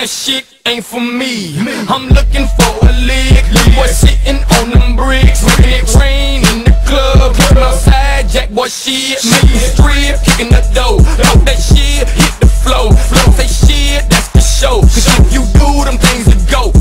that shit ain't for me. I'm looking for a lick. Boy sitting on them bricks. When it rain in the club, come outside, Jack boy shit. Make you strip, kicking the dough. Talk that shit, hit the flow. Flow say shit, that's the show. Cause if you do them things to go.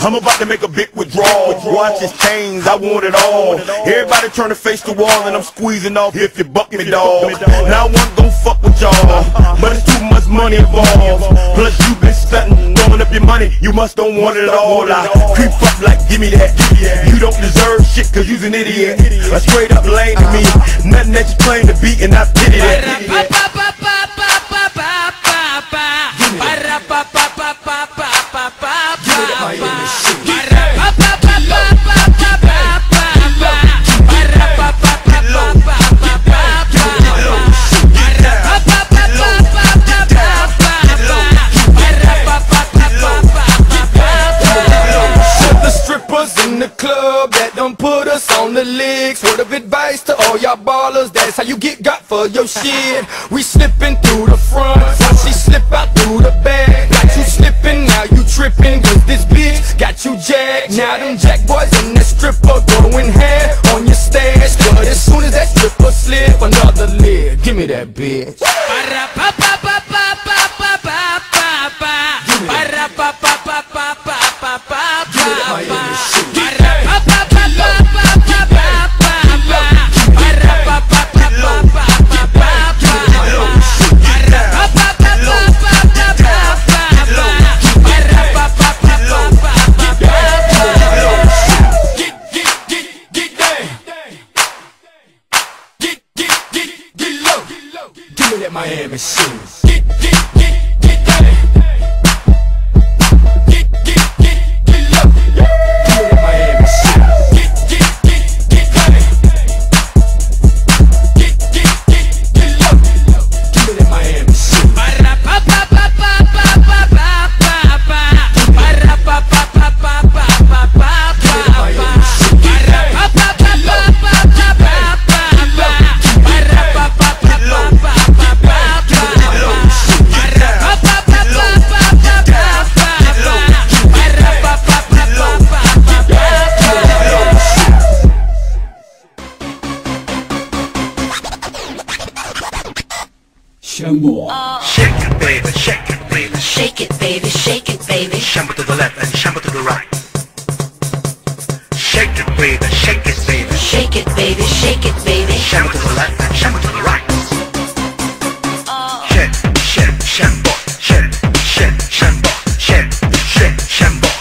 I'm about to make a big withdrawal. Watch his chains, I want it all. Everybody turn to face the wall and I'm squeezing off if you buck me, dog. Now I wasn't gon' fuck with y'all, but it's too much money involved. Plus you been stunting, throwing up your money, you must don't want it all. I creep up like give me that. You don't deserve shit cause you's an idiot. A straight up lame to me. Nothing that you claim to be and I pity that. Put us on the licks. Word of advice to all y'all ballers, that's how you get got for your shit. We slipping through the front, once she slip out through the back. Got you slipping, now you tripping, cause this bitch got you jacked. Now them jack boys and that stripper going hand on your stash. But as soon as that stripper slip, another lid. Give me that bitch. Give me that Miami shit. Get down. Get low. Give me that Miami shit. Get down. Get low. Give me that Miami shit. Shake it, baby, shake it, baby. Shake it, baby, shake it, baby. Shamble to the left and shamble to the right. Shake it, baby, shake it, baby. Shake it, baby, shake it, baby. Shamble to the left and shamble to the right. Shake, shake, shamble, shake, shake, shamble, shake, shake, shamble.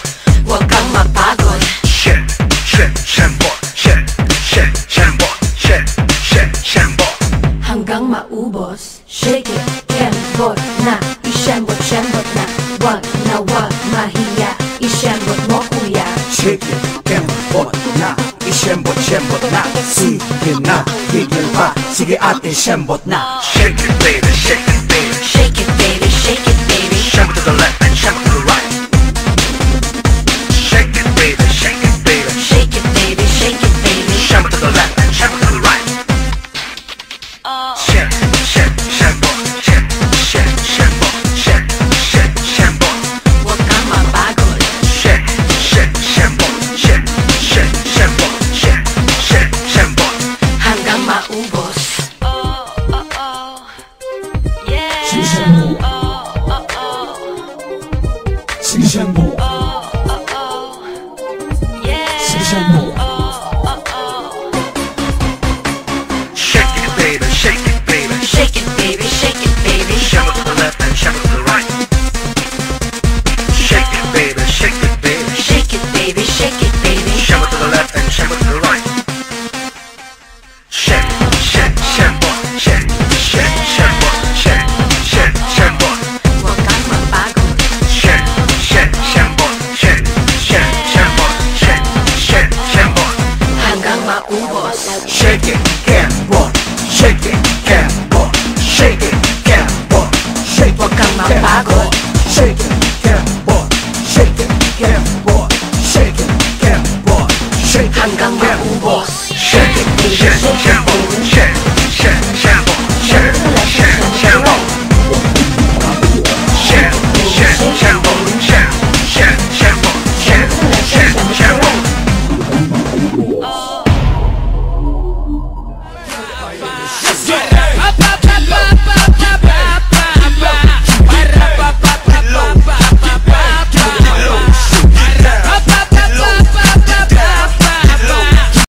Huwag kang mapagod. Shake, shake, shamble, shake, shake, shamble, shake, shake, shamble. Hanggang maubos. Shake it, kembot na, ishembot na. Wag mahiya, ishembot mo kuya. Shake it, kembot na, ishembot na. Sige na, higil pa, sige ate, shembot na. Shake it, baby, shake it, baby. Shake it, baby, shake it, baby. Shamble to the left and shamble to the right. Shake it, baby, shake it, baby. Shake it, baby, shake it, baby. Shamble to the left and shamble to the right. Shake, shake, shamble, shake, shake, shamble, shake, shake, shamble. Huwag kang mapagod. Shake, shake, shamble, shake, shake, shamble, shake, shake, shamble. Hanggang maubos. Yeah. get